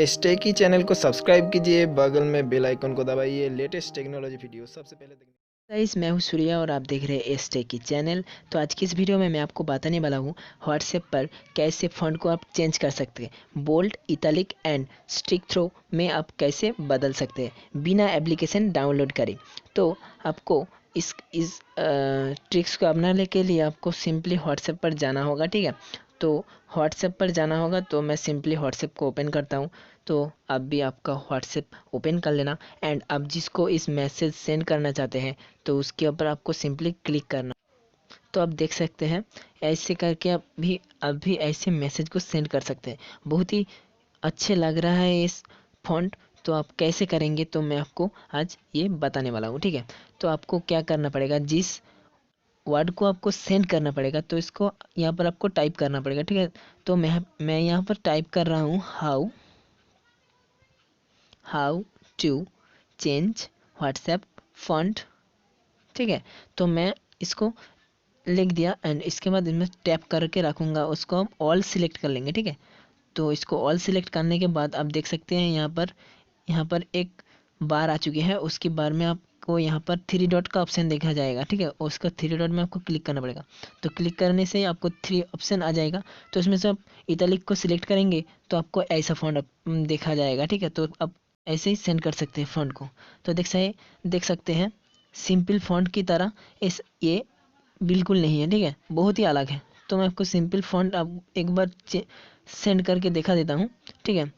Stacey channel को subscribe कीजिए, बगल में बेल आइकन को दबाइए लेटेस्ट टेक्नोलॉजी वीडियो सबसे पहले देखने। गाइस, मैं हूं सूर्या और आप देख रहे हैं स्टेकी चैनल। तो आज की इस वीडियो में मैं आपको बताने वाला हूं व्हाट्सएप पर कैसे फ़ॉन्ट को आप चेंज कर सकते हैं। Bold, italic and strikethrough में आप कैसे बदल सकते हैं बिना एप्लीकेशन डाउनलोड करें। तो आपको इस ट्रिक्स को अपनाने के लिए आपको सिंपली व्हाट्सएप पर जाना होगा, ठीक है। तो व्हाट्सएप पर जाना होगा, तो मैं सिंपली व्हाट्सएप को ओपन करता हूँ। तो आप भी आपका व्हाट्सएप ओपन कर लेना एंड आप जिसको इस मैसेज सेंड करना चाहते हैं तो उसके ऊपर आपको सिंपली क्लिक करना। तो आप देख सकते हैं ऐसे करके आप भी ऐसे मैसेज को सेंड कर सकते हैं। बहुत ही अच्छे लग रहा है इस फॉन्ट। तो आप कैसे करेंगे तो मैं आपको आज ये बताने वाला हूँ, ठीक है। तो आपको क्या करना पड़ेगा, जिस वर्ड को आपको सेंड करना पड़ेगा तो इसको यहाँ पर आपको टाइप करना पड़ेगा, ठीक है। तो मैं यहाँ पर टाइप कर रहा हूँ how to change WhatsApp font, ठीक है। तो मैं इसको लिख दिया एंड इसके बाद इसमें टैप करके रखूँगा, उसको हम ऑल सिलेक्ट कर लेंगे, ठीक है। तो इसको ऑल सिलेक्ट करने के बाद आप देख सकते हैं यहाँ पर एक बार आ चुकी है। उसकी बार में आपको यहाँ पर थ्री डॉट का ऑप्शन देखा जाएगा, ठीक है। उसका थ्री डॉट में आपको क्लिक करना पड़ेगा। तो क्लिक करने से आपको थ्री ऑप्शन आ जाएगा। तो इसमें से आप इटैलिक को सिलेक्ट करेंगे तो आपको ऐसा फॉन्ट देखा जाएगा, ठीक है। तो आप ऐसे ही सेंड कर सकते हैं फॉन्ट को। तो देख सकते हैं सिंपल फॉन्ट की तरह ये बिल्कुल नहीं है, ठीक है, बहुत ही अलग है। तो मैं आपको सिंपल फॉन्ट अब एक बार सेंड करके दिखा देता हूँ, ठीक है।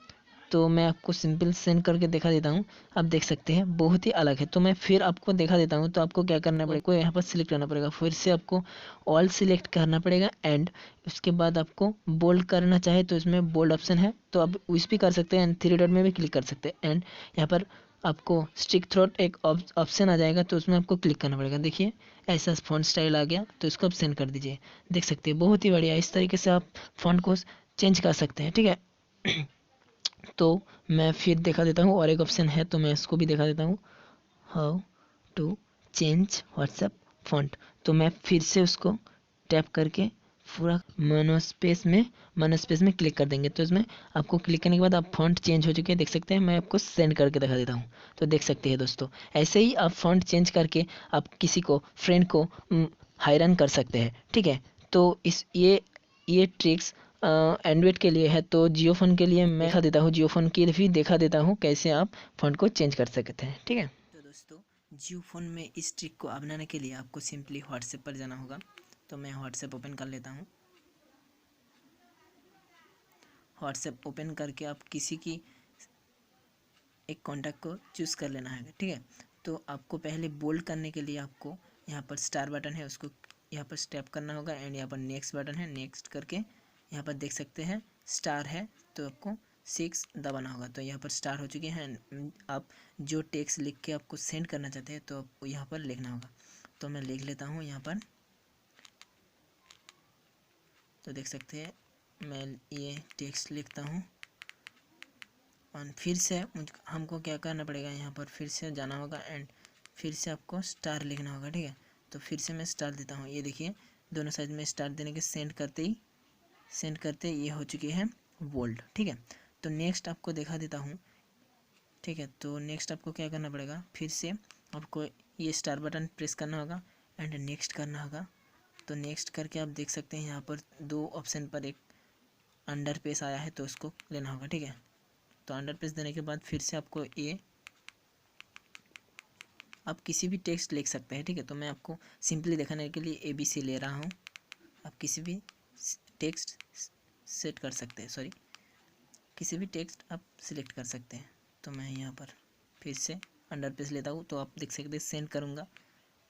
तो मैं आपको सिंपल सेंड करके दिखा देता हूँ। आप देख सकते हैं बहुत ही अलग है। तो मैं फिर आपको दिखा देता हूँ। तो आपको क्या करना पड़ेगा, आपको यहाँ पर सिलेक्ट करना पड़ेगा, फिर से आपको ऑल सिलेक्ट करना पड़ेगा एंड उसके बाद आपको बोल्ड करना चाहे तो इसमें बोल्ड ऑप्शन है, तो आप उस भी कर सकते हैं एंड थ्री डॉट में भी क्लिक कर सकते हैं एंड यहाँ पर आपको स्टिक थ्रोट एक ऑप्शन आ जाएगा, तो उसमें आपको क्लिक करना पड़ेगा। देखिए ऐसा फ़ॉन्ट स्टाइल आ गया, तो इसको आप सेंड कर दीजिए। देख सकते हैं बहुत ही बढ़िया, इस तरीके से आप फ़ॉन्ट को चेंज कर सकते हैं, ठीक है। तो मैं फिर दिखा देता हूँ, और एक ऑप्शन है तो मैं इसको भी दिखा देता हूँ, how to change WhatsApp font. तो मैं फिर से उसको टैप करके पूरा मोनो स्पेस में क्लिक कर देंगे। तो इसमें आपको क्लिक करने के बाद आप फ़ॉन्ट चेंज हो चुके हैं, देख सकते हैं। मैं आपको सेंड करके दिखा देता हूँ। तो देख सकते हैं दोस्तों, ऐसे ही आप फ़ॉन्ट चेंज करके आप किसी को फ्रेंड को हायरन कर सकते हैं, ठीक है। तो ये ट्रिक्स एंड्रॉइड के लिए है। तो जियो फ़ोन के लिए मैं दिखा देता हूँ, जियो फ़ोन के लिए भी दिखा देता हूँ कैसे आप फ़ॉन्ट को चेंज कर सकते हैं, ठीक है। तो दोस्तों, जियो फ़ोन में इस ट्रिक को अपनाने के लिए आपको सिंपली व्हाट्सएप पर जाना होगा। तो मैं व्हाट्सएप ओपन कर लेता हूँ। व्हाट्सएप ओपन करके आप किसी की एक कॉन्टैक्ट को चूज़ कर लेना है, ठीक है। तो आपको पहले बोल्ड करने के लिए आपको यहाँ पर स्टार बटन है, उसको यहाँ पर टैप करना होगा एंड यहाँ पर नेक्स्ट बटन है, नेक्स्ट करके यहाँ पर देख सकते हैं स्टार है, तो आपको 6 दबाना होगा। तो यहाँ पर स्टार हो चुके हैं। आप जो टेक्स्ट लिख के आपको सेंड करना चाहते हैं तो आपको यहाँ पर लिखना होगा। तो मैं लिख लेता हूँ यहाँ पर। तो देख सकते हैं मैं ये टेक्स्ट लिखता हूँ और फिर से हमको क्या करना पड़ेगा, यहाँ पर फिर से जाना होगा एंड फिर से आपको स्टार लिखना होगा, ठीक है। तो फिर से मैं स्टार देता हूँ। ये देखिए दोनों साइड में स्टार देने के सेंड करते ये हो चुके हैं बोल्ड, ठीक है। तो नेक्स्ट आपको दिखा देता हूँ, ठीक है। तो नेक्स्ट आपको क्या करना पड़ेगा, फिर से आपको ये स्टार बटन प्रेस करना होगा एंड नेक्स्ट करना होगा। तो नेक्स्ट करके आप देख सकते हैं यहाँ पर दो ऑप्शन पर एक अंडर पेज आया है, तो उसको लेना होगा, ठीक है। तो अंडर पेज देने के बाद फिर से आपको ये आप किसी भी टेक्स्ट लिख सकते हैं, ठीक है। तो मैं आपको सिंपली दिखाने के लिए ABC ले रहा हूँ। आप किसी भी टेक्स्ट सेट कर सकते हैं, सॉरी, किसी भी टेक्स्ट आप सिलेक्ट कर सकते हैं। तो मैं यहाँ पर फिर से अंडर पेज लेता हूँ, तो आप देख सकते हैं सेंड करूँगा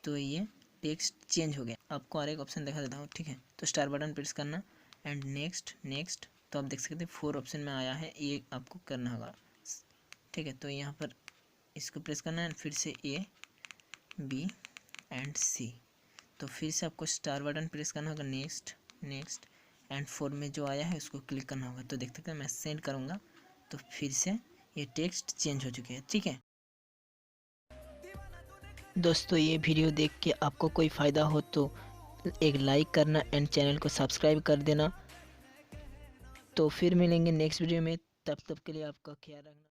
तो ये टेक्स्ट चेंज हो गया। आपको और एक ऑप्शन दिखा देता हूँ, ठीक है। तो स्टार बटन प्रेस करना एंड नेक्स्ट। तो आप देख सकते हैं 4 ऑप्शन में आया है, ये आपको करना होगा, ठीक है। तो यहाँ पर इसको प्रेस करना है फिर से A B एंड C। तो फिर से आपको स्टार बटन प्रेस करना होगा, नेक्स्ट एंड 4 में जो आया है उसको क्लिक करना होगा। तो देखते हैं मैं सेंड करूँगा तो फिर से ये टेक्स्ट चेंज हो चुके हैं, ठीक है। दोस्तों, ये वीडियो देख के आपको कोई फ़ायदा हो तो एक लाइक करना एंड चैनल को सब्सक्राइब कर देना। तो फिर मिलेंगे नेक्स्ट वीडियो में। तब तक के लिए आपका ख्याल रखना।